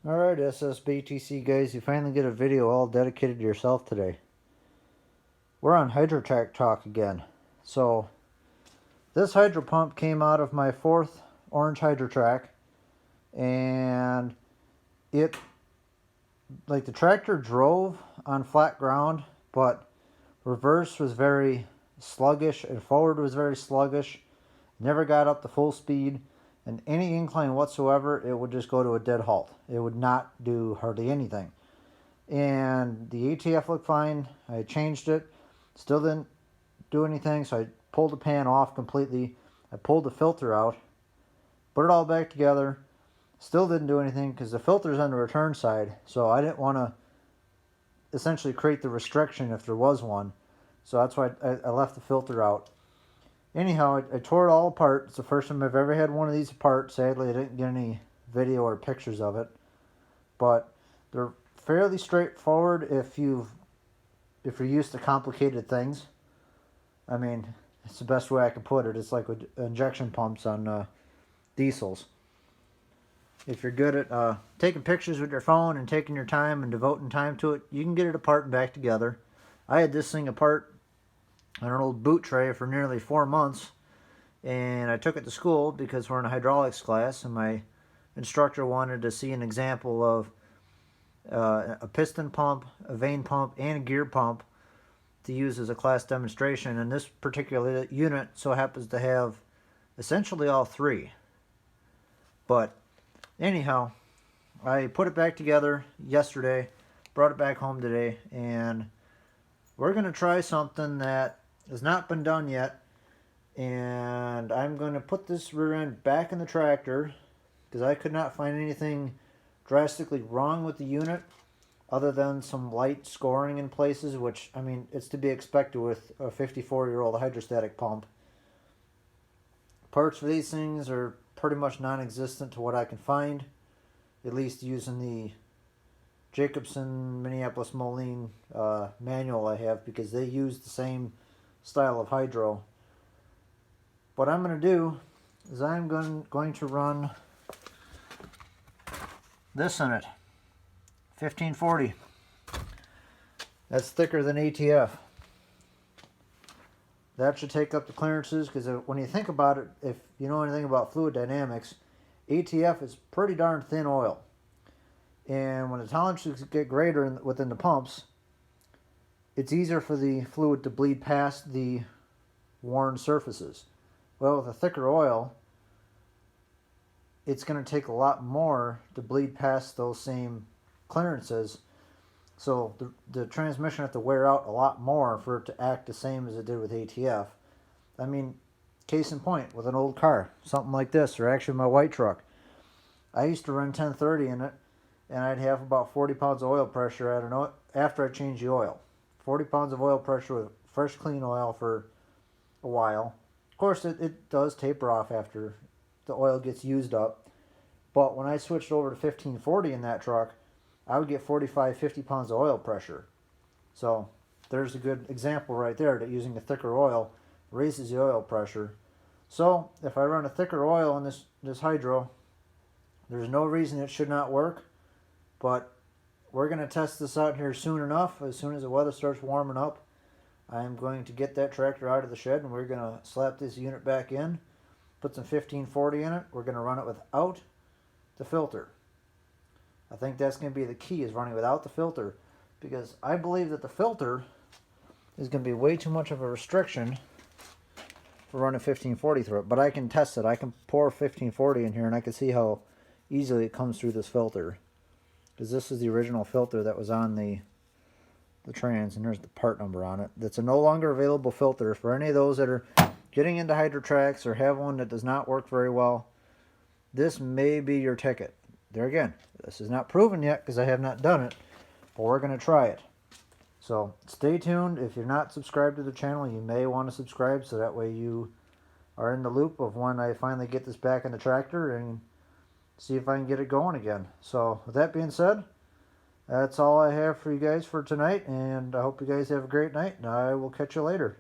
Alright, SSBTC guys, you finally get a video all dedicated to yourself today. We're on Hydro-Trac talk again. So, this hydro pump came out of my 4th orange Hydro-Trac, and the tractor drove on flat ground, but reverse was very sluggish and forward was very sluggish. Never got up to full speed. And any incline whatsoever, it would just go to a dead halt. It would not do hardly anything. And the ATF looked fine. I changed it. Still didn't do anything, so I pulled the pan off completely. I pulled the filter out. Put it all back together. Still didn't do anything because the filter's on the return side. So I didn't want to essentially create the restriction if there was one. So that's why I left the filter out. Anyhow, I tore it all apart. It's the first time I've ever had one of these apart. Sadly, I didn't get any video or pictures of it. But they're fairly straightforward if you're used to complicated things. I mean, it's the best way I can put it. It's like with injection pumps on diesels. If you're good at taking pictures with your phone and taking your time and devoting time to it, you can get it apart and back together. I had this thing apart on an old boot tray for nearly 4 months, and I took it to school because we're in a hydraulics class, and my instructor wanted to see an example of a piston pump, a vane pump, and a gear pump to use as a class demonstration. And this particular unit so happens to have essentially all three. But anyhow, I put it back together yesterday, brought it back home today, and we're going to try something that has not been done yet. And I'm going to put this rear end back in the tractor because I could not find anything drastically wrong with the unit other than some light scoring in places, which, I mean, it's to be expected with a 54-year-old hydrostatic pump. Parts for these things are pretty much non-existent to what I can find, at least using the Jacobson Minneapolis Moline manual I have, because they use the same style of hydro. What I'm going to do is I'm going to run this in it, 1540. That's thicker than ATF. That should take up the clearances, because when you think about it, if you know anything about fluid dynamics, ATF is pretty darn thin oil. And when the tolerances get greater within the pumps, it's easier for the fluid to bleed past the worn surfaces. Well, with a thicker oil, it's going to take a lot more to bleed past those same clearances. So the transmission has to wear out a lot more for it to act the same as it did with ATF. I mean, case in point, with an old car, something like this, or actually my white truck. I used to run 1030 in it, and I'd have about 40 pounds of oil pressure, I don't know, after I changed the oil. 40 pounds of oil pressure with fresh, clean oil for a while. Of course, it does taper off after the oil gets used up. But when I switched over to 1540 in that truck, I would get 45, 50 pounds of oil pressure. So there's a good example right there that using a thicker oil raises the oil pressure. So if I run a thicker oil in this hydro, there's no reason it should not work. But we're going to test this out here soon enough. As soon as the weather starts warming up, I'm going to get that tractor out of the shed, and we're going to slap this unit back in, put some 1540 in it. We're going to run it without the filter. I think that's going to be the key, is running without the filter, because I believe that the filter is going to be way too much of a restriction for running 1540 through it. But I can test it. I can pour 1540 in here, and I can see how easily it comes through this filter. Because this is the original filter that was on the trans, and there's the part number on it. That's a no longer available filter. For any of those that are getting into Hydro-Tracs or have one that does not work very well, this may be your ticket. There again, this is not proven yet because I have not done it, but we're going to try it. So stay tuned. If you're not subscribed to the channel, you may want to subscribe, so that way you are in the loop of when I finally get this back in the tractor and see if I can get it going again. So with that being said, that's all I have for you guys for tonight, and I hope you guys have a great night, and I will catch you later.